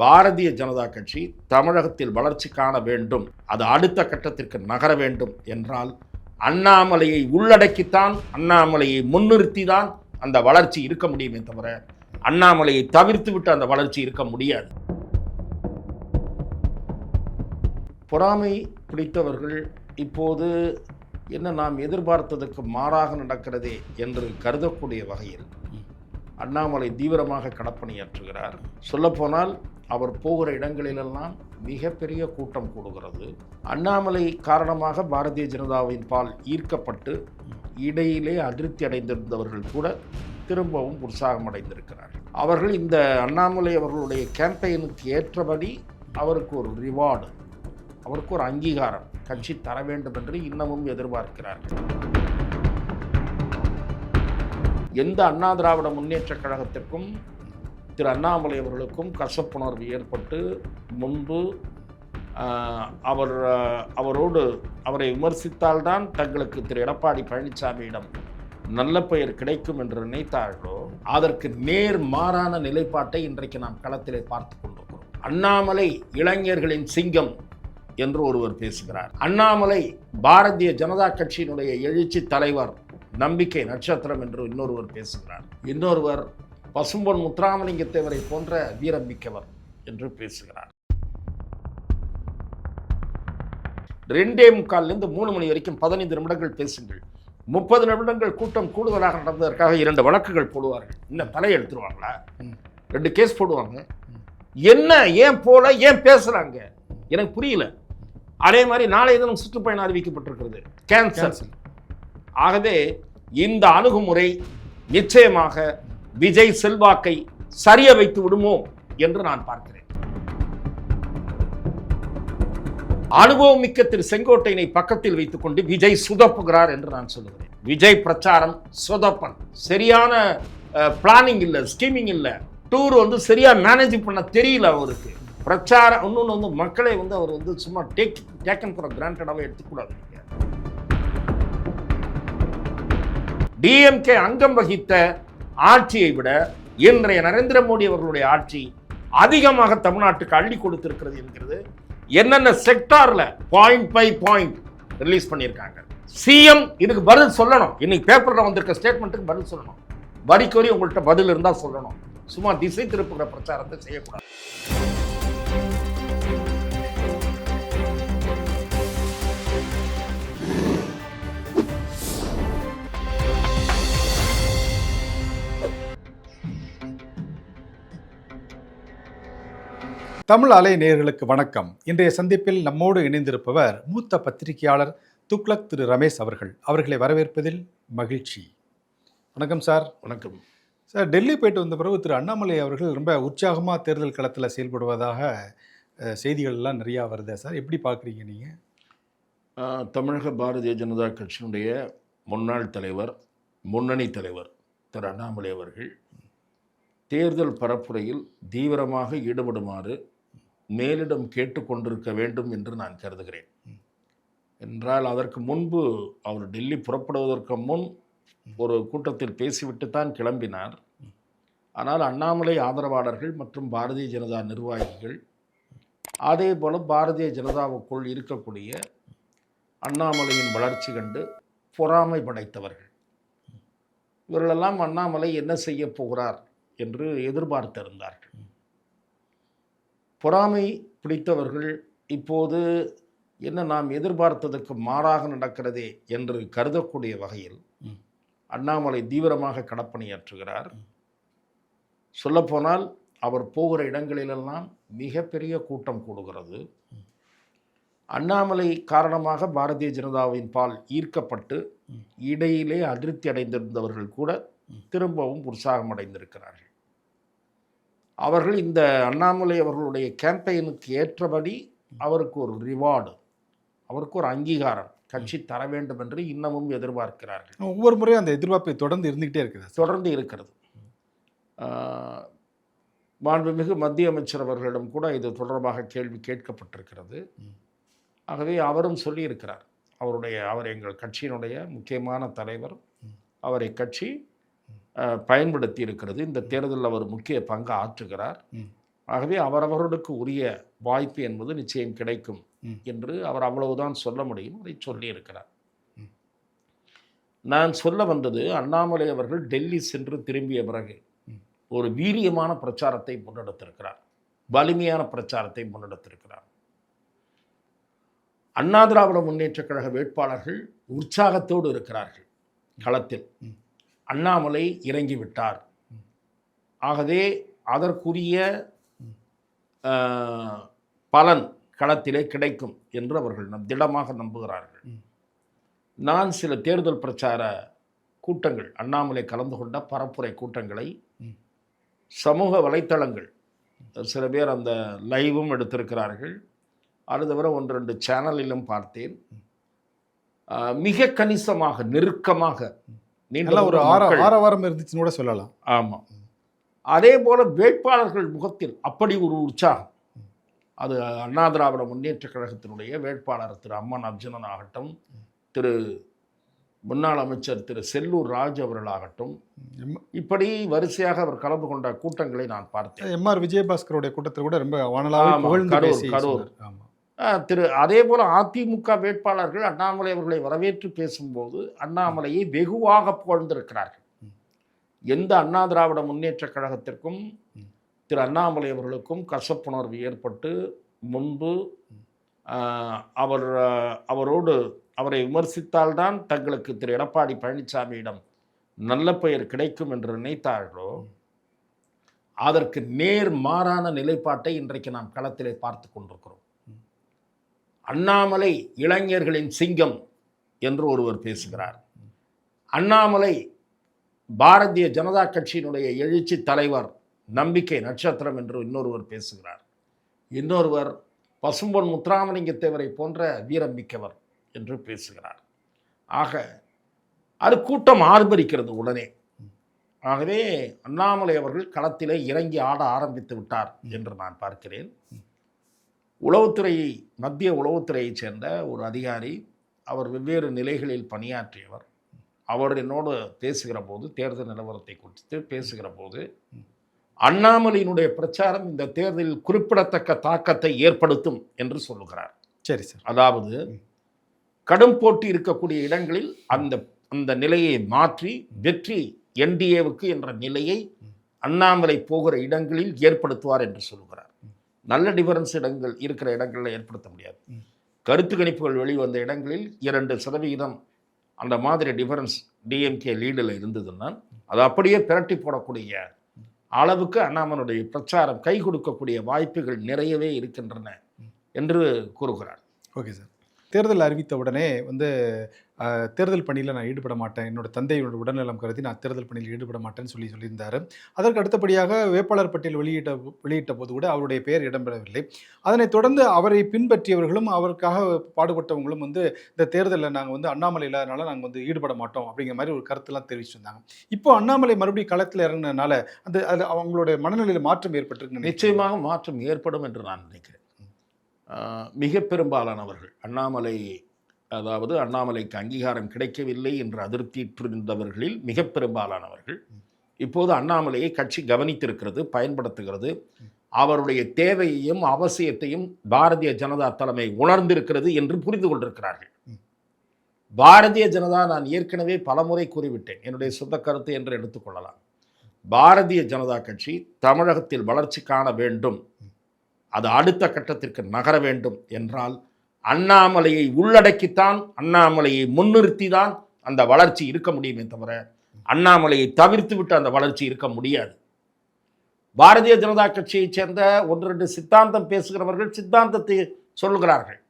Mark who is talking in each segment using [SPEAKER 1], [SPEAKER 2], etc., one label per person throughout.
[SPEAKER 1] பாரதிய ஜனதா கட்சி தமிழகத்தில் வளர்ச்சி காண வேண்டும், அது அடுத்த கட்டத்திற்கு நகர வேண்டும் என்றால் அண்ணாமலையை உள்ளடக்கித்தான், அண்ணாமலையை முன்னிறுத்திதான் அந்த வளர்ச்சி இருக்க முடியுமே தவிர அண்ணாமலையை தவிர்த்து விட்டு அந்த வளர்ச்சி இருக்க முடியாது. பொறாமை பிடித்தவர்கள் இப்போது என்ன நாம் எதிர்பார்த்ததற்கு மாறாக நடக்கிறதே என்று கருதக்கூடிய வகையில் அண்ணாமலை தீவிரமாக களப்பணியாற்றுகிறார். சொல்லப்போனால் அவர் போகிற இடங்களிலெல்லாம் மிகப்பெரிய கூட்டம் கூடுகிறது. அண்ணாமலை காரணமாக பாரதிய ஜனதாவின் பால் ஈர்க்கப்பட்டு இடையிலே அதிருப்தி அடைந்திருந்தவர்கள் கூட திரும்பவும் உற்சாகம் அடைந்திருக்கிறார்கள். அவர்கள் இந்த அண்ணாமலை அவர்களுடைய கேம்பெயினுக்கு ஏற்றபடி அவருக்கு ஒரு ரிவார்டு, அவருக்கு ஒரு அங்கீகாரம் கட்சி தர வேண்டும் என்று இன்னமும் எதிர்பார்க்கிறார்கள். எந்த அண்ணா திராவிட முன்னேற்ற கழகத்திற்கும் திரு அண்ணாமலை அவர்களுக்கும் கசப்புணர்வு ஏற்பட்டு முன்பு அவரை விமர்சித்தால்தான் தங்களுக்கு திரு எடப்பாடி பழனிசாமியிடம் நல்ல பெயர் கிடைக்கும் என்று நினைத்தார்களோ அதற்கு நேர் மாறான நிலைப்பாட்டை இன்றைக்கு நாம் களத்திலே பார்த்து கொண்டிருக்கிறோம். அண்ணாமலை இளைஞர்களின் சிங்கம் என்று ஒருவர் பேசுகிறார். அண்ணாமலை பாரதிய ஜனதா கட்சியினுடைய எழுச்சி தலைவர், நம்பிக்கை நட்சத்திரம் என்று இன்னொருவர் பேசுகிறார். இன்னொருவர் பசும்பொன் முத்துராமலிங்க தேவரை போன்ற வீரம் மிக்கவர் என்று பேசுகிறார். 2:45 3 மணி வரைக்கும் 15 நிமிடங்கள் பேசுங்கள். 30 நிமிடங்கள் கூட்டம் கூடுதலாக நடந்ததற்காக 2 வழக்குகள் போடுவார்கள். இன்னும் தலை எடுத்துருவாங்களா? 2 கேஸ் போடுவாங்க. என்ன, ஏன் போல, ஏன் பேசுறாங்க எனக்கு புரியல. அதே மாதிரி நாளைய தினம் சுற்றுப்பயணம் அறிவிக்கப்பட்டிருக்கிறது, கேன்சல். ஆகவே இந்த அணுகுமுறை நிச்சயமாக விஜய் செல்வாக்கை சரிய வைத்து விடுமோ என்று நான் பார்க்கிறேன். அனுபவம் மிக்க திரு செங்கோட்டையனை பக்கத்தில் வைத்துக் கொண்டு விஜய் சுதப்புகிறார் என்று நான் சொல்லுகிறேன். விஜய் பிரச்சாரம் சொதப்பன், சரியான பிளானிங் இல்லை, ஸ்கீமிங் இல்லை, டூர் சரியா மேனேஜ் பண்ண தெரியல அவருக்கு. பிரச்சாரம் இன்னொன்று மக்களை அவர் சும்மா டேக்கன் ஃபார் கிராண்டடாகவே எடுத்துக்கூடாது. டிஎம்கே அங்கம் வகித்த ஆட்சியை விட இன்றைய நரேந்திர மோடி அவர்களுடைய ஆட்சி அதிகமாக தமிழ்நாட்டுக்கு அள்ளி கொடுத்திருக்கிறது என்கிறது என்னென்ன செக்டார்ல பாயிண்ட் பை பாயிண்ட் ரிலீஸ் பண்ணியிருக்காங்க. சிஎம் இதுக்கு பதில் சொல்லணும். இன்னைக்கு பேப்பர்ல வந்திருக்க ஸ்டேட்மெண்ட்டுக்கு பதில் சொல்லணும். வரிக்கு வரி உங்கள்கிட்ட பதில் இருந்தால் சொல்லணும். சும்மா திசை திருப்புகிற பிரச்சாரத்தை செய்யக்கூடாது.
[SPEAKER 2] தமிழ் அலை நேயர்களுக்கு வணக்கம். இன்றைய சந்திப்பில் நம்மோடு இணைந்திருப்பவர் மூத்த பத்திரிகையாளர் துக்ளக் திரு ரமேஷ் அவர்களை வரவேற்பதில் மகிழ்ச்சி. வணக்கம் சார்.
[SPEAKER 1] வணக்கம்
[SPEAKER 2] சார். டெல்லி போயிட்டு வந்த பிறகு திரு அண்ணாமலை அவர்கள் ரொம்ப உற்சாகமாக தேர்தல் களத்தில் செயல்படுவதாக செய்திகள்லாம் நிறையா வருது சார், எப்படி பார்க்குறீங்க நீங்கள்?
[SPEAKER 1] தமிழக பாரதிய ஜனதா கட்சியினுடைய முன்னாள் தலைவர், முன்னணி தலைவர் திரு அண்ணாமலை அவர்கள் தேர்தல் பரப்புரையில் தீவிரமாக ஈடுபடுமாறு மேலிடம் கேட்டுக்கொண்டிருக்க வேண்டும் என்று நான் கருதுகிறேன். என்றால் அதற்கு முன்பு அவர் டெல்லி புறப்படுவதற்கு முன் ஒரு கூட்டத்தில் பேசிவிட்டு தான் கிளம்பினார். ஆனால் அண்ணாமலை ஆதரவாளர்கள் மற்றும் பாரதிய ஜனதா நிர்வாகிகள், அதே போல் பாரதிய ஜனதாவுக்குள் இருக்கக்கூடிய அண்ணாமலையின் வளர்ச்சி கண்டு பொறாமை படைத்தவர்கள், இவர்களெல்லாம் அண்ணாமலை என்ன செய்ய போகிறார் என்று எதிர்பார்த்திருந்தார்கள். பொறாமை பிடித்தவர்கள் இப்போது என்ன நாம் எதிர்பார்த்ததற்கு மாறாக நடக்கிறதே என்று கருதக்கூடிய வகையில் அண்ணாமலை தீவிரமாக களப்பணியாற்றுகிறார். சொல்லப்போனால் அவர் போகிற இடங்களிலெல்லாம் மிகப்பெரிய கூட்டம் கூடுகிறது. அண்ணாமலை காரணமாக பாரதிய ஜனதாவின் பால் ஈர்க்கப்பட்டு இடையிலே அதிருப்தி அடைந்திருந்தவர்கள் கூட திரும்பவும் உற்சாகம் அடைந்திருக்கிறார்கள். அவர்கள் இந்த அண்ணாமலை அவர்களுடைய கேம்பெயினுக்கு ஏற்றபடி அவருக்கு ஒரு ரிவார்டு, அவருக்கு ஒரு அங்கீகாரம் கட்சி தர வேண்டும் என்று இன்னமும் எதிர்பார்க்கிறார்கள்.
[SPEAKER 2] ஒவ்வொரு முறையும் அந்த எதிர்பார்ப்பை தொடர்ந்து இருந்துகிட்டே இருக்கிறது.
[SPEAKER 1] மாண்புமிகு மத்திய அமைச்சர் அவர்களிடம் கூட இது தொடர்பாக கேள்வி கேட்கப்பட்டிருக்கிறது. ஆகவே அவரும் சொல்லியிருக்கிறார், அவர் எங்கள் கட்சியினுடைய முக்கியமான தலைவர், அவரை கட்சி பயன்படுத்தி இருக்கிறது. இந்த தேர்தலில் அவர் முக்கிய பங்கு ஆற்றுகிறார். ஆகவே அவரவர்களுக்கு உரிய வாய்ப்பு என்பது நிச்சயம் கிடைக்கும் என்று அவர் அவ்வளவுதான் சொல்ல முடியும். அதை சொல்லியிருக்கிறார். நான் சொல்ல வந்தது, அண்ணாமலை அவர்கள் டெல்லி சென்று திரும்பிய பிறகு ஒரு வீரியமான பிரச்சாரத்தை முன்னெடுத்திருக்கிறார், வலிமையான பிரச்சாரத்தை முன்னெடுத்திருக்கிறார். அண்ணா திராவிட முன்னேற்றக் கழக வேட்பாளர்கள் உற்சாகத்தோடு இருக்கிறார்கள் களத்தில். அண்ணாமலை இறங்கிவிட்டார், ஆகவே அதற்குரிய பலன் களத்திலே கிடைக்கும் என்று அவர்கள் திடமாக நம்புகிறார்கள். நான் சில தேர்தல் பிரச்சார கூட்டங்கள், அண்ணாமலை கலந்து கொண்ட பரப்புரை கூட்டங்களை சமூக வலைத்தளங்கள், சில பேர் அந்த லைவும் எடுத்திருக்கிறார்கள், அது தவிர 1-2 சேனலிலும் பார்த்தேன். மிக கணிசமாக நெருக்கமாக
[SPEAKER 2] ஒரு ஆரவாரம் இருந்துச்சுன்னு கூட சொல்லலாம்.
[SPEAKER 1] ஆமாம். அதே போல வேட்பாளர்கள் முகத்தில் அப்படி ஒரு உற்சாகம். அது அண்ணா திராவிட முன்னேற்ற கழகத்தினுடைய வேட்பாளர் திரு அம்மன் அர்ஜுனன் ஆகட்டும், திரு முன்னாள் அமைச்சர் திரு செல்லூர் ராஜ் அவர்களாகட்டும், இப்படி வரிசையாக அவர் கலந்து கொண்ட கூட்டங்களை நான் பார்த்தேன்.
[SPEAKER 2] எம்ஆர் விஜயபாஸ்கருடைய கூட்டத்தில் கூட ரொம்ப
[SPEAKER 1] கரூர். அதே போல அதிமுக வேட்பாளர்கள் அண்ணாமலை அவர்களை வரவேற்று பேசும்போது அண்ணாமலையை வெகுவாக புகழ்ந்திருக்கிறார்கள். எந்த அண்ணா திராவிட முன்னேற்ற கழகத்திற்கும் திரு அண்ணாமலை அவர்களுக்கும் கசப்புணர்வு ஏற்பட்டு முன்பு அவரை விமர்சித்தால்தான் தங்களுக்கு திரு எடப்பாடி பழனிசாமியிடம் நல்ல பெயர் கிடைக்கும் என்று நினைத்தார்களோ, அதற்கு நேர் மாறான நிலைப்பாட்டை இன்றைக்கு நாம் களத்திலே பார்த்து கொண்டிருக்கிறோம். அண்ணாமலை இளைஞர்களின் சிங்கம் என்று ஒருவர் பேசுகிறார். அண்ணாமலை பாரதிய ஜனதா கட்சியினுடைய எழுச்சி தலைவர், நம்பிக்கை நட்சத்திரம் என்று இன்னொருவர் பேசுகிறார். இன்னொருவர் பசும்பொன் முத்துராமலிங்க தேவரை போன்ற வீரம் மிக்கவர் என்று பேசுகிறார். ஆக அது கூட்டம் ஆர்ப்பரிக்கிறது உடனே. ஆகவே அண்ணாமலை அவர்கள் களத்திலே இறங்கி ஆட ஆரம்பித்து விட்டார் என்று நான் பார்க்கிறேன். மத்திய உளவுத்துறையைச் சேர்ந்த ஒரு அதிகாரி, அவர் வெவ்வேறு நிலைகளில் பணியாற்றியவர். அவர் என்னோடு பேசுகிற போது, தேர்தல் நிலவரத்தை குறித்து பேசுகிற போது, அண்ணாமலையினுடைய பிரச்சாரம் இந்த தேர்தலில் குறிப்பிடத்தக்க தாக்கத்தை ஏற்படுத்தும் என்று சொல்லுகிறார்.
[SPEAKER 2] சரி சார்.
[SPEAKER 1] அதாவது கடும் போட்டி இருக்கக்கூடிய இடங்களில் அந்த நிலையை மாற்றி வெற்றி என்டிஏவுக்கு என்ற நிலையை அண்ணாமலை போகிற இடங்களில் ஏற்படுத்துவார் என்று சொல்லுகிறார். நல்ல டிஃபரன்ஸ் இருக்கிற இடங்களில் ஏற்படுத்த முடியாது. கருத்து கணிப்புகள் வெளிவந்த இடங்களில் 2% அந்த மாதிரி டிஃபரன்ஸ் டிஎம்கே லீடில் இருந்ததுன்னா அது அப்படியே பிரட்டி போடக்கூடிய அளவுக்கு அண்ணாமலையுடைய பிரச்சாரம் கை கொடுக்கக்கூடிய வாய்ப்புகள் நிறையவே இருக்கின்றன என்று கூறுகிறார்.
[SPEAKER 2] Okay sir. தேர்தல் அறிவித்த உடனே தேர்தல் பணியில் நான் ஈடுபட மாட்டேன், என்னோட தந்தையோட உடல்நலம் கருதி நான் தேர்தல் பணியில் ஈடுபட மாட்டேன்னு சொல்லியிருந்தார். அதற்கு அடுத்தபடியாக வேட்பாளர் பட்டியல் வெளியிட்ட போது கூட அவருடைய பெயர் இடம்பெறவில்லை. அதனைத் தொடர்ந்து அவரை பின்பற்றியவர்களும் அவருக்காக பாடுபட்டவங்களும் இந்த தேர்தலில் நாங்கள் அண்ணாமலை இல்லாதனால நாங்கள் ஈடுபட மாட்டோம் அப்படிங்கிற மாதிரி ஒரு கருத்தெல்லாம் தெரிவிச்சிருந்தாங்க. இப்போ அண்ணாமலை மறுபடியும் களத்தில் இறங்கினதுனால அது அவங்களுடைய மனநிலையில் மாற்றம் ஏற்பட்டிருக்கு.
[SPEAKER 1] நிச்சயமாக மாற்றம் ஏற்படும் என்று நான் நினைக்கிறேன். மிக பெரும்பாலானவர்கள் அண்ணாமலைக்கு அங்கீகாரம் கிடைக்கவில்லை என்று அதிருப்தியிருந்தவர்களில் மிக பெரும்பாலானவர்கள் இப்போது அண்ணாமலையை கட்சி கவனித்திருக்கிறது, பயன்படுத்துகிறது. அவருடைய தேவையையும் அவசியத்தையும் பாரதிய ஜனதா தலைமை உணர்ந்திருக்கிறது என்று புரிந்து கொண்டிருக்கிறார்கள். பாரதிய ஜனதா, நான் ஏற்கனவே பலமுறை கூறிவிட்டேன், என்னுடைய சொந்த கருத்து என்று எடுத்துக்கொள்ளலாம். பாரதிய ஜனதா கட்சி தமிழகத்தில் வளர்ச்சி காண வேண்டும், அது அடுத்த கட்டத்திற்கு நகர வேண்டும் என்றால் அண்ணாமலையை உள்ளடக்கித்தான், அண்ணாமலையை முன்னிறுத்தி தான் அந்த வளர்ச்சி இருக்க முடியுமே தவிர அண்ணாமலையை தவிர்த்து விட்டு அந்த வளர்ச்சி இருக்க முடியாது. பாரதிய ஜனதா கட்சியைச் சேர்ந்த 1-2 சித்தாந்தம் பேசுகிறவர்கள் சித்தாந்தத்தை சொல்லுகிறார்கள்.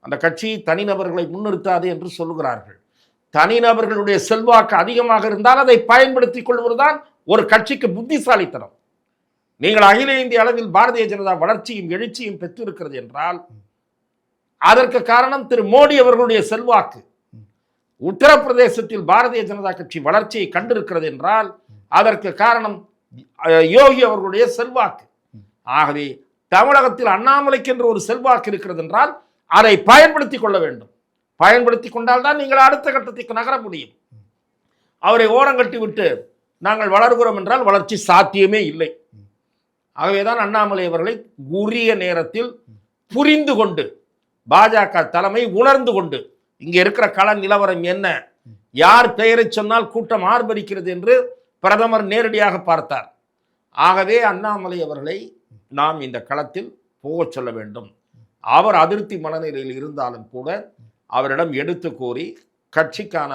[SPEAKER 1] அந்த கட்சி தனிநபர்களை முன்னிறுத்தாது என்று சொல்லுகிறார்கள். தனிநபர்களுடைய செல்வாக்கு அதிகமாக இருந்தால் அதை பயன்படுத்திக் கொள்வதுதான் ஒரு கட்சிக்கு புத்திசாலித்தனம். நீங்கள் அகில இந்திய அளவில் பாரதிய ஜனதா வளர்ச்சியும் எழுச்சியும் பெற்றிருக்கிறது என்றால் அதற்கு காரணம் திரு மோடி அவர்களுடைய செல்வாக்கு. உத்தரப்பிரதேசத்தில் பாரதிய ஜனதா கட்சி வளர்ச்சியை கண்டிருக்கிறது என்றால் அதற்கு காரணம் யோகி அவர்களுடைய செல்வாக்கு. ஆகவே தமிழகத்தில் அண்ணாமலைக்கு என்று ஒரு செல்வாக்கு இருக்கிறது என்றால் அதை பயன்படுத்திக் கொள்ள வேண்டும். பயன்படுத்தி கொண்டால்தான் நீங்கள் அடுத்த கட்டத்திற்கு நகர முடியும். அவரை ஓரங்கட்டி விட்டு நாங்கள் வளர்கிறோம் என்றால் வளர்ச்சி சாத்தியமே இல்லை. ஆகவேதான் அண்ணாமலை அவர்களை உரிய நேரத்தில் புரிந்து கொண்டு பாஜக தலைமை உணர்ந்து கொண்டு இங்க இருக்கிற கள நிலவரம் என்ன, யார் பெயரை சொன்னால் கூட்டம் ஆர்ப்பரிக்கிறது என்று பிரதமர் நேரடியாக பார்த்தார். ஆகவே அண்ணாமலை அவர்களை நாம் இந்த களத்தில் போகச் சொல்ல வேண்டும். அவர் அதிருப்தி மனநிலையில் இருந்தாலும் கூட அவரிடம் எடுத்து கூறி கட்சிக்கான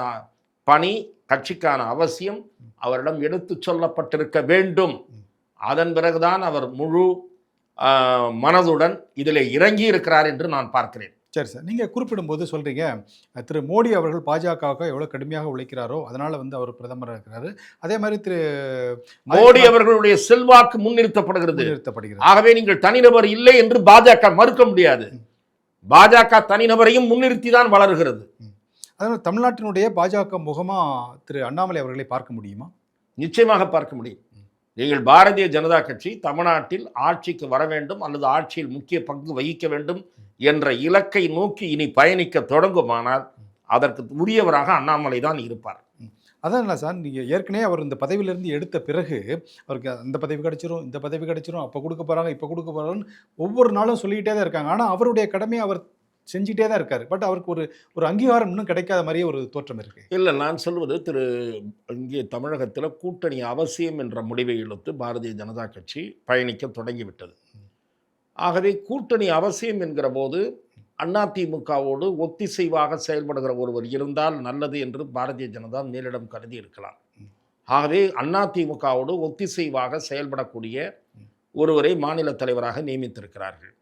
[SPEAKER 1] பணி, கட்சிக்கான அவசியம் அவரிடம் எடுத்து சொல்லப்பட்டிருக்க வேண்டும். அதன் பிறகுதான் அவர் முழு மனதுடன் இதில் இறங்கி இருக்கிறார் என்று நான் பார்க்கிறேன்.
[SPEAKER 2] சரி சார், நீங்கள் குறிப்பிடும்போது சொல்கிறீங்க திரு மோடி அவர்கள் பாஜகவுக்கு எவ்வளோ கடுமையாக உழைக்கிறாரோ அதனால் அவர் பிரதமராக இருக்கிறாரு. அதே மாதிரி திரு
[SPEAKER 1] மோடி அவர்களுடைய செல்வாக்கு முன்னிறுத்தப்படுகிறது. ஆகவே நீங்கள் தனிநபர் இல்லை என்று பாஜக மறுக்க முடியாது. பாஜக தனிநபரையும் முன்னிறுத்தி தான் வளர்கிறது.
[SPEAKER 2] அதனால் தமிழ்நாட்டினுடைய பாஜக முகமாக திரு அண்ணாமலை அவர்களை பார்க்க முடியுமா?
[SPEAKER 1] நிச்சயமாக பார்க்க முடியும். நீங்கள் பாரதிய ஜனதா கட்சி தமிழ்நாட்டில் ஆட்சிக்கு வர வேண்டும் அல்லது ஆட்சியில் முக்கிய பங்கு வகிக்க வேண்டும் என்ற இலக்கை நோக்கி இனி பயணிக்க தொடங்குமானால் அதற்கு உரியவராக அண்ணாமலை தான் இருப்பார்.
[SPEAKER 2] அதான் இல்லை சார், நீங்கள் ஏற்கனவே அவர் இந்த பதவியிலிருந்து எடுத்த பிறகு அவருக்கு அந்த பதவி கிடைச்சிரும், இந்த பதவி கிடைச்சிரும், அப்போ கொடுக்க போகிறாங்க, இப்போ கொடுக்க போகிறாங்கன்னு ஒவ்வொரு நாளும் சொல்லிக்கிட்டே தான் இருக்காங்க. ஆனால் அவருடைய கடமையை அவர் செஞ்சுட்டே தான் இருக்கார். பட் அவருக்கு ஒரு அங்கீகாரம் இன்னும் கிடைக்காத மாதிரியே ஒரு தோற்றம் இருக்கு.
[SPEAKER 1] இல்லை, நான் சொல்வது இங்கே தமிழகத்தில் கூட்டணி அவசியம் என்ற முடிவை இழுத்து பாரதிய ஜனதா கட்சி பயணிக்க தொடங்கிவிட்டது. ஆகவே கூட்டணி அவசியம் என்கிற போது அதிமுகவோடு ஒத்திசைவாக செயல்படுகிற ஒருவர் இருந்தால் நல்லது என்று பாரதிய ஜனதா மேலிடம் கருதி இருக்கலாம். ஆகவே அதிமுகவோடு ஒத்திசைவாக செயல்படக்கூடிய ஒருவரை மாநில தலைவராக நியமித்திருக்கிறார்கள்.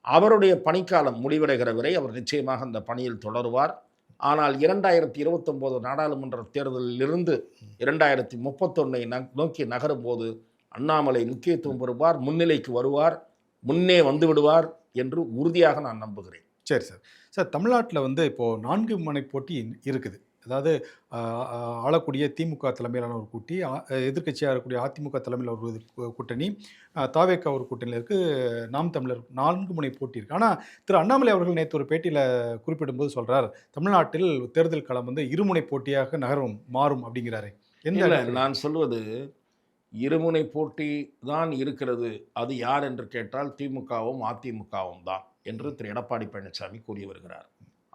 [SPEAKER 1] அவருடைய பணிக்காலம் முடிவடைகிற வரை அவர் நிச்சயமாக அந்த பணியில் தொடருவார். ஆனால் 2029 நாடாளுமன்ற தேர்தலிலிருந்து 2031 நோக்கி நகரும் போது அண்ணாமலை முக்கியத்துவம் பெறுவார், முன்னிலைக்கு வருவார், முன்னே வந்து விடுவார் என்று உறுதியாக நான் நம்புகிறேன்.
[SPEAKER 2] சரி சார். சார், தமிழ்நாட்டில் இப்போது 4 முனை போட்டி இருக்குது. அதாவது ஆளக்கூடிய திமுக தலைமையிலான ஒரு கூட்டி, எதிர்க்கட்சியாக இருக்கக்கூடிய அதிமுக தலைமையில் ஒரு கூட்டணி, தாவேக்கா ஒரு கூட்டணியில் இருக்குது, நாம் தமிழர் 4 முனை போட்டி இருக்குது. ஆனால் திரு அண்ணாமலை அவர்கள் நேற்று ஒரு பேட்டியில் குறிப்பிடும்போது சொல்கிறார், தமிழ்நாட்டில் தேர்தல் களம் இருமுனை போட்டியாக மாறும் அப்படிங்கிறாரு.
[SPEAKER 1] என்ன நான் சொல்வது, இருமுனை போட்டி தான் இருக்கிறது. அது யார் என்று கேட்டால் திமுகவும் அதிமுகவும் தான் என்று திரு எடப்பாடி பழனிசாமி கூறி வருகிறார்.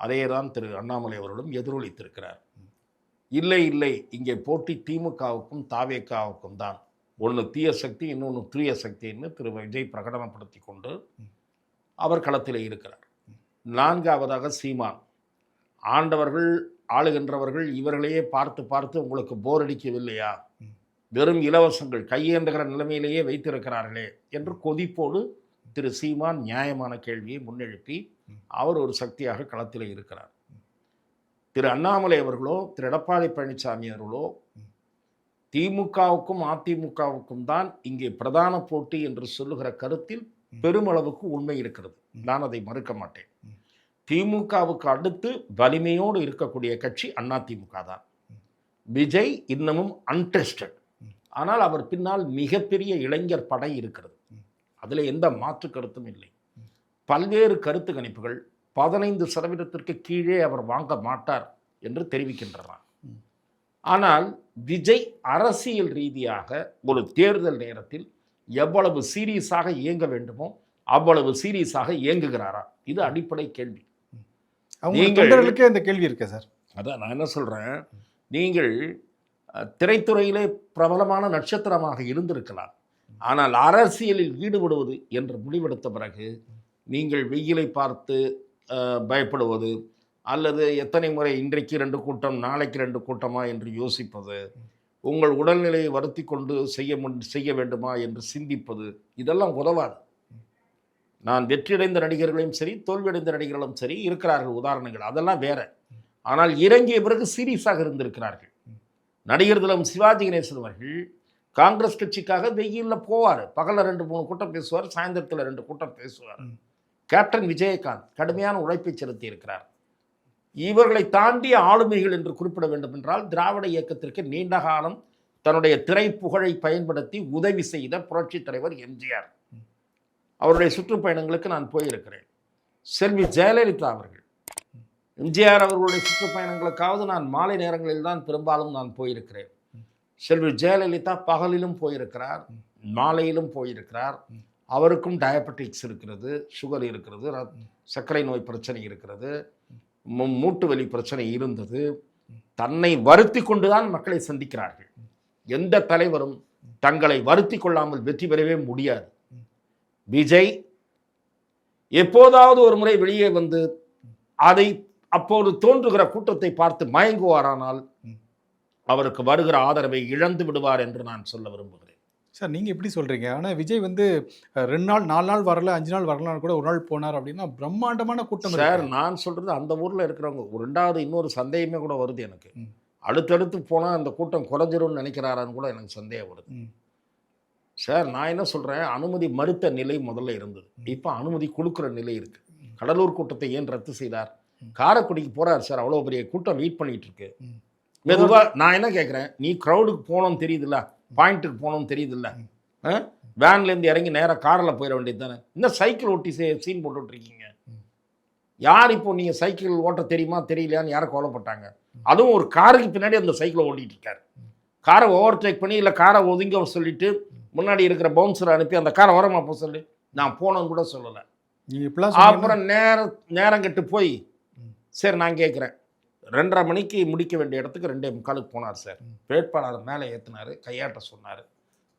[SPEAKER 1] அதே தான் திரு அண்ணாமலை அவர்களும் எதிரொலித்திருக்கிறார். இல்லை இல்லை, இங்கே போட்டி திமுகவுக்கும் தாவேக்காவுக்கும் தான். ஒன்று தீய சக்தி, இன்னொன்று தூய சக்தின்னு திரு விஜய் பிரகடனப்படுத்தி கொண்டு அவர் களத்தில் இருக்கிறார். 4வதாக சீமான். ஆண்டவர்கள் ஆளுகின்றவர்கள் இவர்களையே பார்த்து பார்த்து உங்களுக்கு போர் அடிக்கவில்லையா, வெறும் இலவசங்கள் கையேந்துகிற நிலைமையிலேயே வைத்திருக்கிறார்களே என்று கொதிப்போடு திரு சீமான் நியாயமான கேள்வியை முன்னெழுப்பி அவர் ஒரு சக்தியாக களத்தில் இருக்கிறார். திரு அண்ணாமலை அவர்களோ திரு எடப்பாடி பழனிசாமி அவர்களோ திமுகவுக்கும் அதிமுகவுக்கும் தான் இங்கே பிரதான போட்டி என்று சொல்லுகிற கருத்தில் பெருமளவுக்கு உண்மை இருக்கிறது. நான் அதை மறுக்க மாட்டேன். திமுகவுக்கு அடுத்து வலிமையோடு இருக்கக்கூடிய கட்சி அதிமுக தான். விஜய் இன்னமும் அன்டெஸ்டட். ஆனால் அவர் பின்னால் மிகப்பெரிய இளைஞர் படை இருக்கிறது. அதில் எந்த மாற்று கருத்தும் இல்லை. பல்வேறு கருத்து கணிப்புகள் 15% கீழே அவர் வாங்க மாட்டார் என்று தெரிவிக்கின்றன. ஆனால் விஜய் அரசியல் ரீதியாக ஒரு தேர்தல் நேரத்தில் எவ்வளவு சீரியஸாக இயங்க வேண்டுமோ அவ்வளவு சீரியஸாக இயங்குகிறாரா? இது அடிப்படை கேள்வி.
[SPEAKER 2] நீங்களுக்கே இந்த கேள்வி இருக்கு சார்.
[SPEAKER 1] அதான் நான் என்ன சொல்கிறேன், நீங்கள் திரைத்துறையிலே பிரபலமான நட்சத்திரமாக இருந்திருக்கலாம். ஆனால் அரசியலில் ஈடுபடுவது என்று முடிவெடுத்த பிறகு நீங்கள் வெயிலை பார்த்து பயப்படுவது அல்லது எத்தனை முறை இன்றைக்கு 2 கூட்டம் நாளைக்கு 2 கூட்டமா என்று யோசிப்பது, உங்கள் உடல்நிலையை வருத்தி கொண்டு செய்ய வேண்டுமா என்று சிந்திப்பது, இதெல்லாம் உதவாது. நான் வெற்றியடைந்த நடிகர்களையும் சரி தோல்வியடைந்த நடிகர்களும் சரி இருக்கிறார்கள் உதாரணங்கள், அதெல்லாம் வேற. ஆனால் இறங்கிய பிறகு சீரியஸாக இருந்திருக்கிறார்கள். நடிகர் திலம் சிவாஜி கணேசன் அவர்கள் காங்கிரஸ் கட்சிக்காக வெயிலில் போவார். பகலில் 2-3 கூட்டம் பேசுவார், சாயந்தரத்தில் 2 கூட்டம் பேசுவார். கேப்டன் விஜயகாந்த் கடுமையான உழைப்பை செலுத்தி இருக்கிறார். இவர்களை தாண்டிய ஆளுமைகள் என்று குறிப்பிட வேண்டும் என்றால் திராவிட இயக்கத்திற்கு நீண்ட காலம் தன்னுடைய திரைப்புகழை பயன்படுத்தி உதவி செய்த புரட்சித் தலைவர் எம்ஜிஆர். அவருடைய சுற்றுப்பயணங்களுக்கு நான் போயிருக்கிறேன். செல்வி ஜெயலலிதா அவர்கள், எம்ஜிஆர் அவர்களுடைய சுற்றுப்பயணங்களுக்காவது நான் மாலை நேரங்களில் தான் பெரும்பாலும் நான் போயிருக்கிறேன். செல்வி ஜெயலலிதா பகலிலும் போயிருக்கிறார், மாலையிலும் போயிருக்கிறார். அவருக்கும் டயபெட்டிக்ஸ் இருக்கிறது, சுகர் இருக்கிறது, சர்க்கரை நோய் பிரச்சனை இருக்கிறது, மூட்டு வலி பிரச்சனை இருந்தது. தன்னை வருத்தி கொண்டுதான் மக்களை சந்திக்கிறார்கள். எந்த தலைவரும் தங்களை வருத்தி கொள்ளாமல் வெற்றி பெறவே முடியாது. விஜய் எப்போதாவது ஒரு முறை வெளியே வந்து அதை அப்போது தோன்றுகிற கூட்டத்தை பார்த்து மயங்குவாரானால் அவருக்கு வருகிற ஆதரவை இழந்து விடுவார் என்று நான் சொல்ல விரும்புகிறேன்.
[SPEAKER 2] சார் நீங்கள் எப்படி சொல்கிறீங்க? ஆனால் விஜய் வந்து 2 நாள் 4 நாள் வரல, 5 நாள் வரலாம் கூட, ஒரு நாள் போனார் அப்படின்னா பிரம்மாண்டமான கூட்டம்
[SPEAKER 1] சார். நான் சொல்கிறது அந்த ஊரில் இருக்கிறவங்க ரெண்டாவது இன்னொரு சந்தேகமே கூட வருது எனக்கு. அடுத்தடுத்து போனால் அந்த கூட்டம் குறைஞ்சிரும்னு நினைக்கிறாரான்னு கூட எனக்கு சந்தேகம் வருது. சார் நான் என்ன சொல்கிறேன், அனுமதி மறுத்த நிலை முதல்ல இருந்தது, இப்போ அனுமதி கொடுக்குற நிலை இருக்குது. கடலூர் கூட்டத்தை ஏன் ரத்து செய்தார்? காரைக்குடிக்கு போகிறார் சார், அவ்வளோ பெரிய கூட்டம் வெயிட் பண்ணிகிட்டு இருக்கு. மெதுவாக நான் என்ன கேட்குறேன், நீ க்ரௌடுக்கு போகணும்னு தெரியுதுல்ல, பாயிண்ட்டுக்கு போகணும்னு தெரியுதுல்ல, வேன்லேருந்து இறங்கி நேராக காரில் போயிட வேண்டியது தானே. இன்னும் சைக்கிள் ஓட்டி சீன் போட்டுட்ருக்கீங்க. யார் இப்போ நீங்கள் சைக்கிள் ஓட்ட தெரியுமா தெரியலையான்னு யாரை கோலப்பட்டாங்க? அதுவும் ஒரு காருக்கு பின்னாடி அந்த சைக்கிளை ஓட்டிகிட்டு இருக்காரு. காரை ஓவர்டேக் பண்ணி இல்லை காரை ஒதுங்க சொல்லிட்டு முன்னாடி இருக்கிற பவுன்சரை அனுப்பி அந்த காரை ஓரமாக போக சொல்லி நான் போனோன்னு கூட சொல்லலை. அப்புறம் நேரம் கெட்டு போய் சரி நான் கேட்குறேன், 2:30 மணிக்கு முடிக்க வேண்டிய இடத்துக்கு 2:45 போனார் சார். வேட்பாளர் மேலே ஏற்றினார், கையாட்ட சொன்னார்.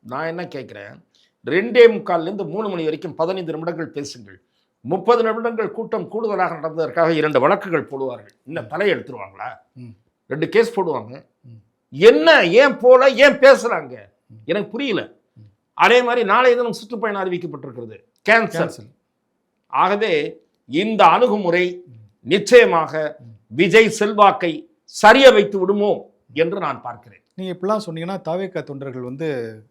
[SPEAKER 1] நான் என்ன கேட்குறேன், 2:45லேருந்து 3 மணி வரைக்கும் 15 நிமிடங்கள் பேசுங்கள். 30 நிமிடங்கள் கூட்டம் கூடுதலாக நடந்ததற்காக 2 வழக்குகள் போடுவார்கள். இன்னும் தலை எடுத்துருவாங்களா? 2 கேஸ் போடுவாங்க. என்ன ஏன் போல ஏன் பேசுகிறாங்க எனக்கு புரியல. அதே மாதிரி நாளைய தினம் சுற்றுப்பயணம் அறிவிக்கப்பட்டிருக்கிறது, கேன்சல். ஆகவே இந்த அணுகுமுறை நிச்சயமாக விஜய் செல்வாக்கை சரிய வைத்து விடுமோ என்று நான் பார்க்கிறேன்.
[SPEAKER 2] நீங்கள் இப்படிலாம் சொன்னீங்கன்னா தாவேகா தொண்டர்கள் வந்து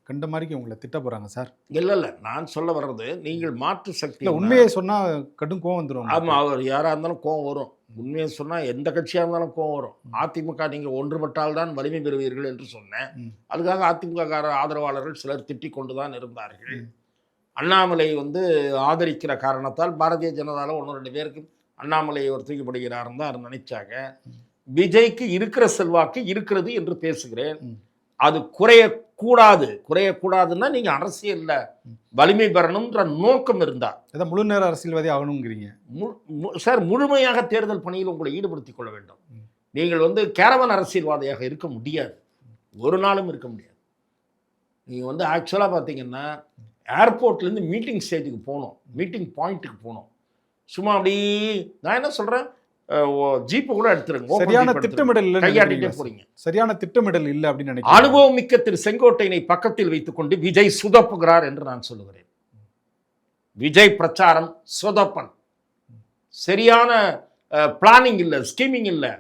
[SPEAKER 2] கண்ட மாதிரி உங்களை திட்ட போகிறாங்க சார்.
[SPEAKER 1] இல்லை நான் சொல்ல வர்றது, நீங்கள் மாற்று சக்தி
[SPEAKER 2] உண்மையை சொன்னால் கடும் கோவம் வந்துடும்.
[SPEAKER 1] ஆமாம், அவர் யாராக இருந்தாலும் கோவம் வரும். உண்மையை சொன்னால் எந்த கட்சியாக இருந்தாலும் கோவம் வரும். அதிமுக நீங்கள் ஒன்றுபட்டால் தான் வலிமை பெறுவீர்கள் என்று சொன்னேன். அதுக்காக அதிமுக ஆதரவாளர்கள் சிலர் திட்டிக் கொண்டு தான் இருந்தார்கள். அண்ணாமலை வந்து ஆதரிக்கிற காரணத்தால் பாரதிய ஜனதாவில் 1-2 பேருக்கு அண்ணாமலையை ஒரு தூக்கிப்படுகிறாருன்னு தான் நினைச்சாங்க. விஜய்க்கு இருக்கிற செல்வாக்கு இருக்கிறது என்று பேசுகிறேன். அது குறையக்கூடாதுன்னா நீங்க அரசியல்ல வலிமை பெறணும்ன்ற நோக்கம் இருந்தா
[SPEAKER 2] முழு நேர அரசியல்வாதி ஆகணுங்கிறீங்க
[SPEAKER 1] சார். முழுமையாக தேர்தல் பணியில் உங்களை ஈடுபடுத்திக் கொள்ள வேண்டும். நீங்கள் வந்து கேரவன் அரசியல்வாதியாக இருக்க முடியாது, ஒரு நாளும் இருக்க முடியாது. நீங்க வந்து ஆக்சுவலா பார்த்தீங்கன்னா ஏர்போர்ட்லேருந்து மீட்டிங் ஸ்டேஜுக்கு போகணும், மீட்டிங் பாயிண்ட்டுக்கு போகணும். சும்மா அப்படி நான் என்ன சொல்றேன், ஜீப்பு கூட எடுத்துருங்க.
[SPEAKER 2] சரியான திட்டமிடல்
[SPEAKER 1] கையாட்டிட்டே போறீங்க.
[SPEAKER 2] சரியான திட்டமிடல் இல்லை அப்படின்னு நினைக்கிறேன்.
[SPEAKER 1] அனுபவம் மிக்க திரு செங்கோட்டையனை பக்கத்தில் வைத்துக் கொண்டு விஜய் சுதப்புகிறார் என்று நான் சொல்லுகிறேன். விஜய் பிரச்சாரம் சொதப்பன். சரியான பிளானிங் இல்லை, ஸ்கீமிங் இல்லை,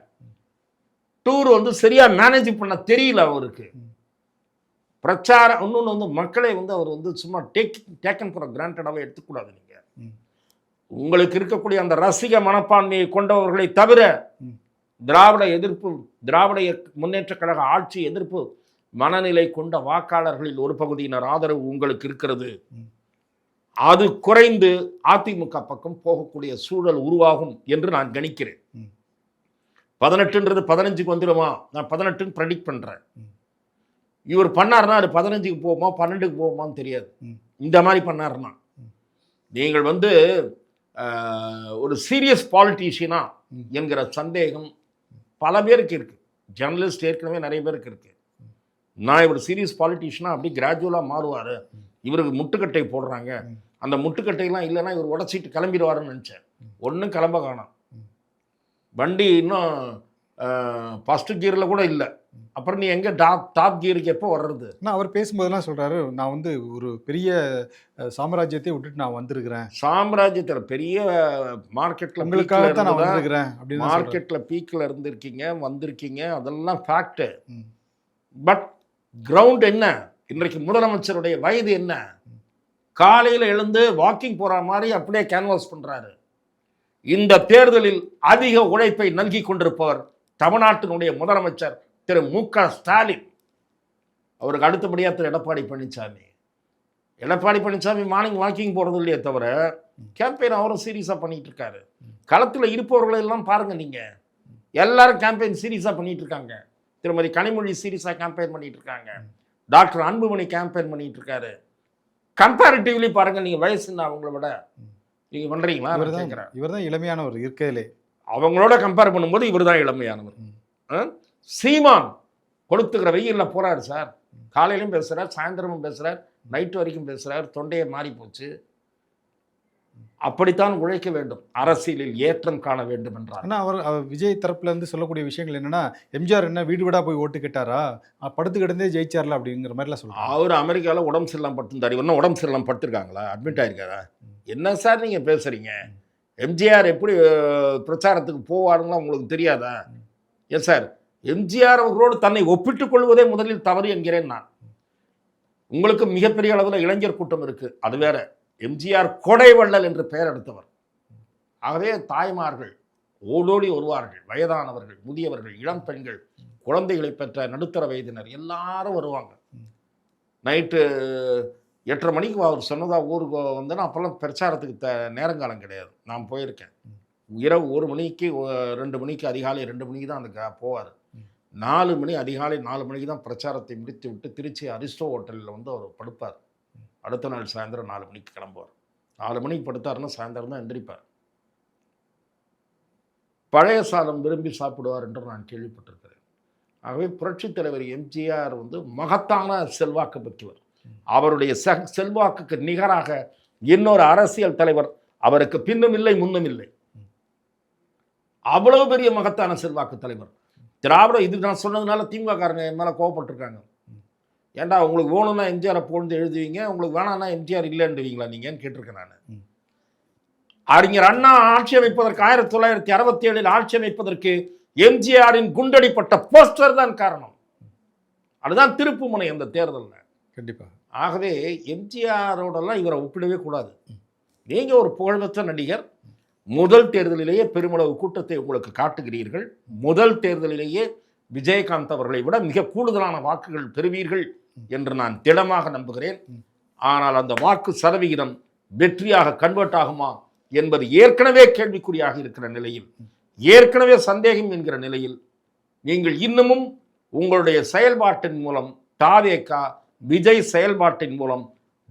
[SPEAKER 1] டூர் வந்து சரியா மேனேஜ் பண்ண தெரியல அவருக்கு. பிரச்சாரம் இன்னொன்று வந்து மக்களை வந்து அவர் வந்து சும்மா டேக்கன் ஃபார் கிராண்டடாகவே எடுத்துக்கூடாது. நீங்க உங்களுக்கு இருக்கக்கூடிய அந்த ரசிக மனப்பான்மையை கொண்டவர்களை தவிர திராவிட எதிர்ப்பு, திராவிட முன்னேற்ற கழக ஆட்சி எதிர்ப்பு மனநிலை கொண்ட வாக்காளர்களில் ஒரு பகுதியினர் ஆதரவு உங்களுக்கு இருக்கிறது. அது குறைந்து அதிமுக பக்கம் போகக்கூடிய சூழல் உருவாகும் என்று நான் கணிக்கிறேன். 18ன்றது 15க்கு வந்துடுமா? நான் 18ன்னு ப்ரெடிக்ட் பண்றேன். இவர் பண்ணார்னா அது 15க்கு போகுமா 12க்கு போகுமான்னு தெரியாது. இந்த மாதிரி பண்ணார்னா நீங்கள் வந்து ஒரு சீரியஸ் பாலிட்டிஷியனா என்கிற சந்தேகம் பல பேருக்கு இருக்கு. ஜேர்னலிஸ்ட் ஏற்கனவே நிறைய பேருக்கு இருக்கு. நான் இவர் சீரியஸ் பாலிட்டிஷியனா அப்படி கிராஜுவலாக மாறுவார், இவருக்கு முட்டுக்கட்டை போடுறாங்க, அந்த முட்டுக்கட்டையெல்லாம் இல்லைன்னா இவர் உடச்சிட்டு கிளம்பிடுவாருன்னு நினச்சேன். ஒன்றும் கிளம்ப காணோம். வண்டி இன்னும் ஃபஸ்ட்டு கியரில் கூட இல்லை. அப்புறம் நீ எங்கே டாப் கியருக்கு எப்போ வர்றது?
[SPEAKER 2] நான் அவர் பேசும்போதெல்லாம் சொல்கிறாரு, நான் வந்து ஒரு பெரிய சாம்ராஜ்யத்தை விட்டுட்டு நான் வந்திருக்கிறேன்.
[SPEAKER 1] சாம்ராஜ்யத்தில் பெரிய மார்க்கெட்டில்
[SPEAKER 2] உங்களுக்காக தான் நான் வந்திருக்கிறேன் அப்படின்னு
[SPEAKER 1] மார்க்கெட்டில் பீக்கில் வந்திருக்கீங்க, அதெல்லாம் ஃபேக்டு. பட் கிரவுண்ட் என்ன? இன்றைக்கு முதலமைச்சருடைய வயது என்ன? காலையில் எழுந்து வாக்கிங் போகிற மாதிரி அப்படியே கேன்வாஸ் பண்ணுறாரு. இந்த தேர்தலில் அதிக உழைப்பை நல்கி கொண்டிருப்பவர் தமிழ்நாட்டினுடைய முதலமைச்சர் திரு மு.க. ஸ்டாலின். அவருக்கு அடுத்தபடியாக திரு எடப்பாடி பழனிசாமி மார்னிங் வாக்கிங் போகிறது இல்லையே தவிர கேம்பெயின் அவரும் சீரியஸாக பண்ணிட்டு இருக்காரு. களத்தில் இருப்பவர்களை எல்லாம் பாருங்க, நீங்க எல்லாரும் கேம்பெயின் சீரியஸாக பண்ணிட்டு இருக்காங்க. திருமதி கனிமொழி சீரியஸாக கேம்பெயின் பண்ணிட்டு இருக்காங்க. டாக்டர் அன்புமணி கேம்பெயின் பண்ணிட்டு இருக்காரு. கம்பேரிட்டிவ்லி பாருங்க, நீங்க வயசு என்ன அவங்கள விட, நீங்க பண்றீங்களா? நான்
[SPEAKER 2] இவர்தான்
[SPEAKER 1] கேட்கிறேன்.
[SPEAKER 2] இவர்தான் இளமையானவர் இருக்கதிலே.
[SPEAKER 1] அவங்களோட கம்பேர் பண்ணும்போது இவர் தான் இளமையானவர். சீமான் கொளுத்துக்கிற வெயில்ல போறாரு சார். காலையிலும் பேசுறார், சாயந்தரமும் பேசுறார், நைட் வரைக்கும் பேசுறார், தொண்டையை மாறி போச்சு. அப்படித்தான் உழைக்க வேண்டும், அரசியலில் ஏற்றம் காண வேண்டும் என்றார்.
[SPEAKER 2] ஆனா அவர் விஜய் தரப்புல இருந்து சொல்லக்கூடிய விஷயங்கள் என்னன்னா, எம்ஜிஆர் என்ன வீடு வீடா போய் ஓட்டு கேட்டாரா, படுத்து கிடந்தே ஜெயிச்சார்ல அப்படிங்கிற மாதிரிலாம் சொல்றாங்க.
[SPEAKER 1] அவர் அமெரிக்காவில் உடம்பு சரியில்லாம படுத்திருந்தார். இன்னும் உடம்பு சரியில்லாம படுத்திருக்காங்களா? அட்மிட் ஆயிருக்காரா? என்ன சார் நீங்க பேசுறீங்க? எம்ஜிஆர் எப்படி பிரச்சாரத்துக்கு போவாருங்களா உங்களுக்கு தெரியாதா? ஏன் சார், எம்ஜிஆர் அவர்களோடு தன்னை ஒப்பிட்டுக் கொள்வதே முதலில் தவறு என்கிறேன் நான். உங்களுக்கு மிகப்பெரிய அளவில் இளைஞர் கூட்டம் இருக்கு, அது வேற. எம்ஜிஆர் கொடை வள்ளல் என்று பெயர் எடுத்தவர். ஆகவே தாய்மார்கள் ஓடோடி வருவார்கள், வயதானவர்கள், முதியவர்கள், இளம் பெண்கள், குழந்தைகளை பெற்ற நடுத்தர வயதினர் எல்லாரும் வருவாங்க. நைட்டு 8:30 மணிக்கு அவர் சொன்னதா ஊருக்கு வந்தேன்னா, அப்போல்லாம் பிரச்சாரத்துக்கு நேரங்காலம் கிடையாது. நான் போயிருக்கேன். இரவு 1 மணிக்கு 2 மணிக்கு அதிகாலை 2 மணிக்கு தான் அந்த போவார். 4 மணி அதிகாலை 4 மணிக்கு தான் பிரச்சாரத்தை முடித்து விட்டு திருச்சி அரிஸ்டோ ஹோட்டலில் வந்து அவர் படுப்பார். அடுத்த நாள் சாயந்தரம் 4 மணிக்கு கிளம்புவார். 4 மணிக்கு படுத்தாருன்னா சாயந்தரம் தான் எந்திரிப்பார். பழைய சாதம் விரும்பி சாப்பிடுவார் என்று நான் கேள்விப்பட்டிருக்கிறேன். ஆகவே புரட்சித் தலைவர் எம்ஜிஆர் வந்து மகத்தான செல்வாக்கு பெற்றவர். அவருடைய செல்வாக்குக்கு நிகராக இன்னொரு அரசியல் தலைவர் அவருக்கு பின்னும் இல்லை முன்னும் இல்லை. அவ்வளவு பெரிய மகத்தான செல்வாக்கு தலைவர். திராவிட இது நான் சொன்னதுனால திமுக காரங்க என் மேலே கோவப்பட்டிருக்காங்க. ஏன்டா உங்களுக்கு வேணும்னா எம்ஜிஆரை போன்று எழுதுவீங்க, உங்களுக்கு வேணாம்னா எம்ஜிஆர் இல்லைன்றீங்களா நீங்கன்னு கேட்டிருக்கேன் நான். அறிஞர் அண்ணா ஆட்சி அமைப்பதற்கு 1967 ஆட்சி அமைப்பதற்கு எம்ஜிஆரின் குண்டடிப்பட்ட போஸ்டர் தான் காரணம். அதுதான் திருப்பு முனை அந்த தேர்தலில்.
[SPEAKER 2] கண்டிப்பா.
[SPEAKER 1] ஆகவே எம்ஜிஆரோடெல்லாம் இவரை ஒப்பிடவே கூடாது. நீங்க ஒரு புகழ்பெற்ற நடிகர், முதல் தேர்தலிலேயே பெருமளவு கூட்டத்தை உங்களுக்கு காட்டுகிறீர்கள். முதல் தேர்தலிலேயே விஜயகாந்த் அவர்களை விட மிக கூடுதலான வாக்குகள் பெறுவீர்கள் என்று நான் திடமாக நம்புகிறேன். ஆனால் அந்த வாக்கு சதவிகிதம் வெற்றியாக கன்வெர்ட் ஆகுமா என்பது ஏற்கனவே கேள்விக்குறியாக இருக்கிற நிலையில், ஏற்கனவே சந்தேகம் என்கிற நிலையில், நீங்கள் இன்னமும் உங்களுடைய செயல்பாட்டின் மூலம் தாவேகா விஜய் செயல்பாட்டின் மூலம்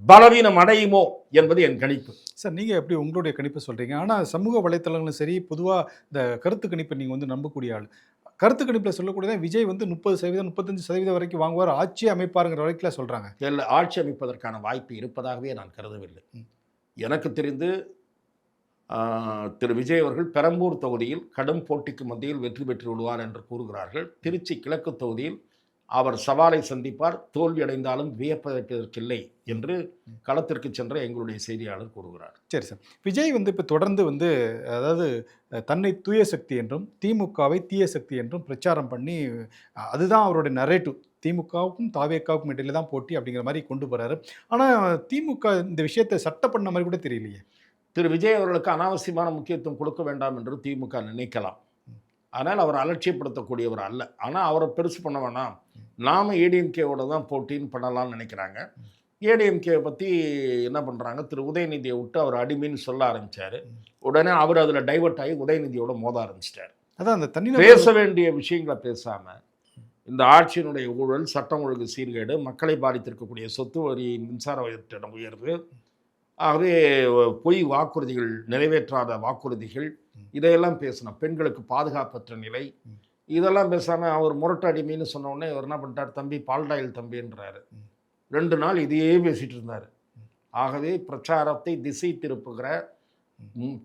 [SPEAKER 1] பலவீனம் அடையுமோ என்பது என் கணிப்பு. சார்,
[SPEAKER 2] நீங்கள் எப்படி உங்களுடைய கணிப்பு சொல்கிறீங்க? ஆனால் சமூக வலைத்தளங்களும் சரி, பொதுவாக இந்த கருத்து கணிப்பை நீங்கள் வந்து நம்பக்கூடிய ஆள். கருத்து கணிப்பில் சொல்லக்கூடியதான் விஜய் வந்து 30% 35% வரைக்கும் வாங்குவார், ஆட்சி அமைப்பாருங்கிற வரைக்கும் சொல்கிறாங்க.
[SPEAKER 1] இல்லை, ஆட்சி அமைப்பதற்கான வாய்ப்பு இருப்பதாகவே நான் கருதவில்லை. எனக்கு தெரிந்து திரு விஜய் அவர்கள் பெரம்பூர் தொகுதியில் கடும் போட்டிக்கு மத்தியில் வெற்றி பெற்று விடுவார் என்று கூறுகிறார்கள். திருச்சி கிழக்கு தொகுதியில் அவர் சவாலை சந்திப்பார், தோல்வி அடைந்தாலும் வியப்பதற்கில்லை என்று களத்திற்கு சென்ற எங்களுடைய செய்தியாளர் கூறுகிறார்.
[SPEAKER 2] சரி சார், விஜய் வந்து இப்போ தொடர்ந்து வந்து அதாவது தன்னை தூய சக்தி என்றும் திமுகவை தீய சக்தி என்றும் பிரச்சாரம் பண்ணி, அதுதான் அவருடைய நரேட்டிவ். திமுகவுக்கும் தாவேக்காவுக்கும் இடையில தான் போட்டி அப்படிங்கிற மாதிரி கொண்டு போகிறாரு. ஆனால் திமுக இந்த விஷயத்தை சட்டை பண்ண மாதிரி கூட தெரியலையே.
[SPEAKER 1] திரு விஜய் அவர்களுக்கு அனாவசியமான முக்கியத்துவம் கொடுக்க வேண்டாம் என்று திமுக நினைக்கலாம். ஆனால் அவர் அலட்சியப்படுத்தக்கூடியவர் அல்ல. ஆனால் அவரை பெருசு பண்ண வேணாம், நாம ஏடிஎம்கேவோட தான் போட்டின்னு பண்ணலாம்னு நினைக்கிறாங்க. ஏடிஎம்கே பற்றி என்ன பண்ணுறாங்க, திரு உதயநிதியை விட்டு அவர் அடிமைன்னு சொல்ல ஆரம்பித்தார். உடனே அவர் அதில் டைவர்ட் ஆகி உதயநிதியோட மோத ஆரம்பிச்சிட்டார்.
[SPEAKER 2] அதான் அந்த தனி
[SPEAKER 1] பேச வேண்டிய விஷயங்களை பேசாமல் இந்த ஆட்சியினுடைய ஊழல், சட்டம் ஒழுங்கு சீர்கேடு, மக்களை பாதித்திருக்கக்கூடிய சொத்து வரி, மின்சார கட்டணம் உயர்வு, ஆகவே பொய் வாக்குறுதிகள், நிறைவேற்றாத வாக்குறுதிகள், இதையெல்லாம் பேசணும். பெண்களுக்கு பாதுகாப்பற்ற நிலை, இதெல்லாம் பேசாமல் அவர் முரட்டு அடிமைன்னு சொன்ன உடனே இவர் என்ன பண்ணிட்டார், தம்பி பால்டாயில் தம்பின்றாரு. 2 நாள் இதையே பேசிட்டு இருந்தார். ஆகவே பிரச்சாரத்தை திசை திருப்புகிற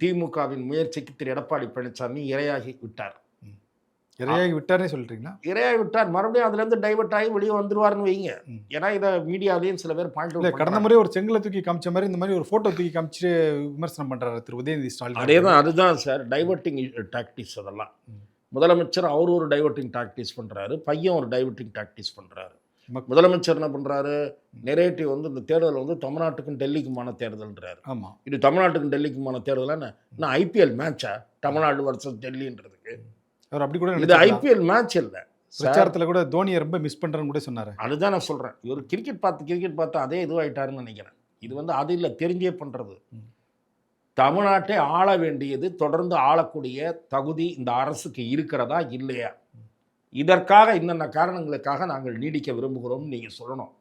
[SPEAKER 1] திமுகவின் முயற்சிக்கு திரு எடப்பாடி பழனிசாமி இரையாகி விட்டார்.
[SPEAKER 2] இரையாகி விட்டார்னே சொல்றீங்களா?
[SPEAKER 1] இரையாகி விட்டார். மறுபடியும் அதுலேருந்து டைவர்ட் ஆகி வெளியே வந்துருவார்னு வைங்க. ஏன்னா இதை மீடியாவிலையும் சில பேர் பாயிண்ட் அவுட்.
[SPEAKER 2] கடந்த முறை ஒரு செங்கலை தூக்கி காமிச்ச மாதிரி இந்த மாதிரி ஒரு ஃபோட்டோ தூக்கி காமிச்சு விமர்சனம் பண்ணுறாரு திரு உதயநிதி ஸ்டாலின்.
[SPEAKER 1] அதுதான் சார் டைவர்ட்டிங் டாக்டிக்ஸ். அதெல்லாம் முதலமைச்சர் அவர் ஒரு டைவர்ட்டிங் டாக்டிக்ஸ் பண்ணுறாரு, பையன் ஒரு டைவர்ட்டிங் டாக்டிக்ஸ் பண்ணுறாரு. முதலமைச்சர் என்ன பண்ணுறாரு, நெரேட்டிவ் வந்து இந்த தேர்தல் வந்து தமிழ்நாட்டுக்கும் டெல்லிக்குமான தேர்தல்ன்றாரு.
[SPEAKER 2] ஆமாம்,
[SPEAKER 1] இது தமிழ்நாட்டுக்கும் டெல்லிக்குமான தேர்தலான நான் ஐபிஎல் மேட்சா தமிழ்நாடு வர்சஸ் டெல்லின்றதுக்கு?
[SPEAKER 2] அவர் அப்படி கூட
[SPEAKER 1] இது ஐபிஎல் மேட்ச் இல்லை.
[SPEAKER 2] பிரச்சாரத்தில் கூட தோனியை ரொம்ப மிஸ் பண்ணுறேன்னு கூட சொன்னார்.
[SPEAKER 1] அதுதான் நான் சொல்கிறேன், இவர் கிரிக்கெட் பார்த்து அதே இதுவாகிட்டாருன்னு நினைக்கிறேன். இது வந்து அது இல்லை, தெரிஞ்சே பண்ணுறது. தமிழ்நாட்டை ஆள வேண்டியது, தொடர்ந்து ஆளக்கூடிய தகுதி இந்த அரசுக்கு இருக்கிறதா இல்லையா, இதற்காக இன்னென்ன காரணங்களுக்காக நாங்கள் நீடிக்க விரும்புகிறோம்னு நீங்கள் சொல்லணும்.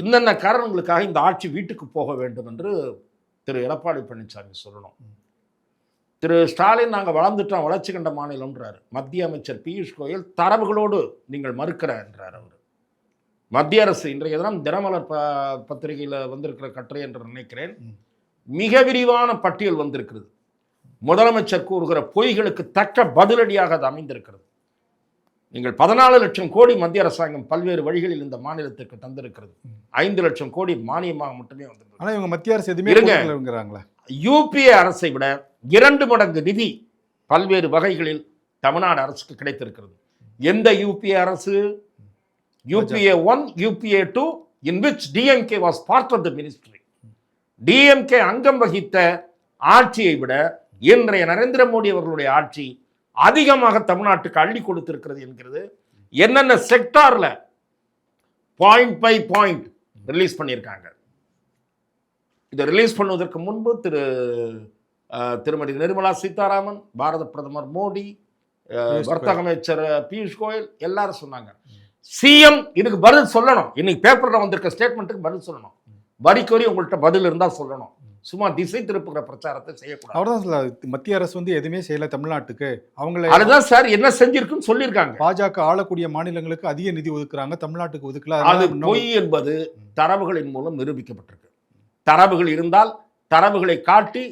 [SPEAKER 1] இன்னென்ன காரணங்களுக்காக இந்த ஆட்சி வீட்டுக்கு போக வேண்டும் என்று திரு எடப்பாடி பழனிசாமி சொல்லணும். திரு ஸ்டாலின் நாங்கள் வளர்ந்துட்டோம், வளர்ச்சி கண்ட மாநிலம்ன்றாரு. மத்திய அமைச்சர் பியூஷ் கோயல் தரவுகளோடு நீங்கள் மறுக்கிற என்றார். அவர் மத்திய அரசு இன்றைய தினம் தினமலர் பத்திரிகையில் வந்திருக்கிற கட்டுரை என்று நினைக்கிறேன், மிக விரிவான பட்டியல் வந்திருக்கிறது. முதலமைச்சர் கூறுகிற பொய்களுக்கு தக்க பதிலடியாக அது அமைந்திருக்கிறது. நீங்கள் 14 லட்சம் கோடி மத்திய அரசாங்கம் பல்வேறு வழிகளில் இந்த மாநிலத்திற்கு தந்திருக்கிறது. 5 லட்சம் கோடி மானியமாக மட்டுமே வந்திருக்கிறது.
[SPEAKER 2] ஆனால் இவங்க மத்திய அரசு எதுவுமே
[SPEAKER 1] யூபிஏ அரசை விட 2 மடங்கு நிதி பல்வேறு வகைகளில் தமிழ்நாடு அரசுக்கு கிடைத்திருக்கிறது. எந்த யூபிஏ அரசு? UPA 1, UPA 2, in which DMK was part of the ministry. DMK அங்கம் வகித்த ஆட்சியை விட இன்றைய நரேந்திர மோடி அவர்களுடைய ஆட்சி அதிகமாக தமிழ்நாட்டுக்கு அள்ளி கொடுத்திருக்கிறது என்கிறது. என்னென்ன செக்டார்ல பாயிண்ட் பை பாயிண்ட் ரிலீஸ் பண்ணியிருக்காங்க. இதை ரிலீஸ் பண்ணுவதற்கு முன்பு திருமதி நிர்மலா சீதாராமன், பாரத பிரதமர் மோடி, வர்த்தக அமைச்சர் பியூஷ் கோயல் எல்லாரும் சொன்னாங்க, சிஎம் இதுக்கு பதில் சொல்லணும். இன்னைக்கு பேப்பர்ல வந்திருக்க ஸ்டேட்மெண்ட்டுக்கு பதில் சொல்லணும். வரிக்கோரி உங்கள்கிட்ட பதில் இருந்தா சொல்லணும். சும்மா திசை திருப்புகிற பிரச்சாரத்தை செய்யக்கூடாது.
[SPEAKER 2] அவர்தான் மத்திய அரசு எதுவுமே செய்யல தமிழ்நாட்டுக்கு. அவங்கள
[SPEAKER 1] அதுதான் சார் என்ன செஞ்சிருக்குன்னு சொல்லியிருக்காங்க.
[SPEAKER 2] பாஜக ஆளக்கூடிய மாநிலங்களுக்கு அதிக நிதி ஒதுக்குறாங்க, தமிழ்நாட்டுக்கு ஒதுக்கல.
[SPEAKER 1] அது பொய் என்பது தரவுகளின் மூலம் நிரூபிக்கப்பட்டிருக்கு. தரவுகள் இருந்தால் தரவுகளை காட்டி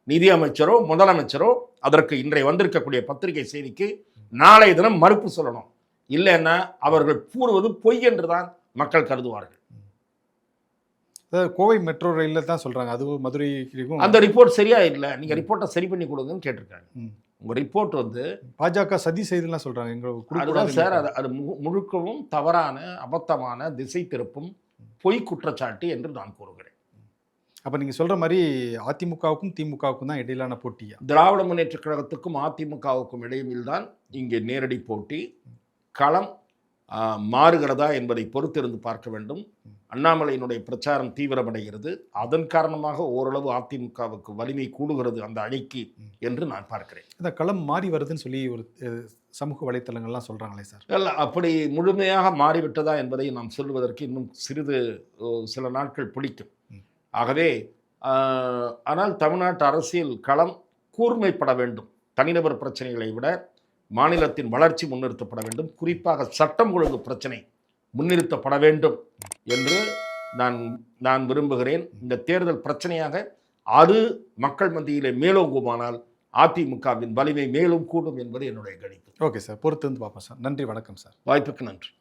[SPEAKER 1] நிதி அமைச்சரோ முதலமைச்சரோ அதற்கு இன்றைய வந்திருக்கக்கூடிய பத்திரிகை செய்திக்கு நாளைய தினம் மறுப்பு சொல்லணும். இல்லைன்னா அவர்கள் கூறுவது பொய் என்றுதான் மக்கள் கருதுவார்கள்.
[SPEAKER 2] கோவை மெட்ரோ ரயிலில் தான் சொல்றாங்க, அது மதுரைக்கும்
[SPEAKER 1] அந்த ரிப்போர்ட் சரியா இல்லை, நீங்க ரிப்போர்ட்டை சரி பண்ணி கொடுங்கன்னு கேட்டிருக்காங்க. உங்க ரிப்போர்ட்
[SPEAKER 2] பாஜக சதி செய்துலாம் சொல்றாங்க.
[SPEAKER 1] அதுதான் சார், அது முழுக்கவும் தவறான அபத்தமான திசை திருப்பும் பொய் குற்றச்சாட்டு என்று நான் கூறுகிறேன்.
[SPEAKER 2] அப்ப நீங்க சொல்ற மாதிரி அதிமுகவுக்கும் திமுகவுக்கும் தான் இடையிலான போட்டியா?
[SPEAKER 1] திராவிட முன்னேற்ற கழகத்துக்கும் அதிமுகவுக்கும் இடையில் தான் இங்கே நேரடி போட்டி. களம் மாறுகிறதா என்பதை பொறுத்திருந்து பார்க்க வேண்டும். அண்ணாமலையினுடைய பிரச்சாரம் தீவிரமடைகிறது. அதன் காரணமாக ஓரளவு அதிமுகவுக்கு வலிமை கூடுகிறது அந்த அணிக்கு என்று நான் பார்க்கிறேன்.
[SPEAKER 2] இந்த களம் மாறி வருதுன்னு சொல்லி ஒரு சமூக வலைத்தளங்கள்லாம் சொல்றாங்களே சார்.
[SPEAKER 1] இல்லை, அப்படி முழுமையாக மாறிவிட்டதா என்பதை நாம் சொல்வதற்கு இன்னும் சில நாட்கள் பிடிக்கும். ஆகவே ஆனால் தமிழ்நாட்டு அரசியல் களம் கூர்மைப்பட வேண்டும். தனிநபர் பிரச்சனைகளை விட மாநிலத்தின் வளர்ச்சி முன்னிறுத்தப்பட வேண்டும். குறிப்பாக சட்டம் ஒழுங்கு பிரச்சனை முன்னிறுத்தப்பட வேண்டும் என்று நான் விரும்புகிறேன். இந்த தேர்தல் பிரச்சனையாக அது மக்கள் மத்தியிலே மேலோங்குமானால் அதிமுகவின் வலிமை மேலும் கூடும் என்பது என்னுடைய கணிப்பு.
[SPEAKER 2] ஓகே சார், பொறுத்து வந்து பார்ப்போம் சார். நன்றி, வணக்கம் சார்.
[SPEAKER 1] வாய்ப்புக்கு நன்றி.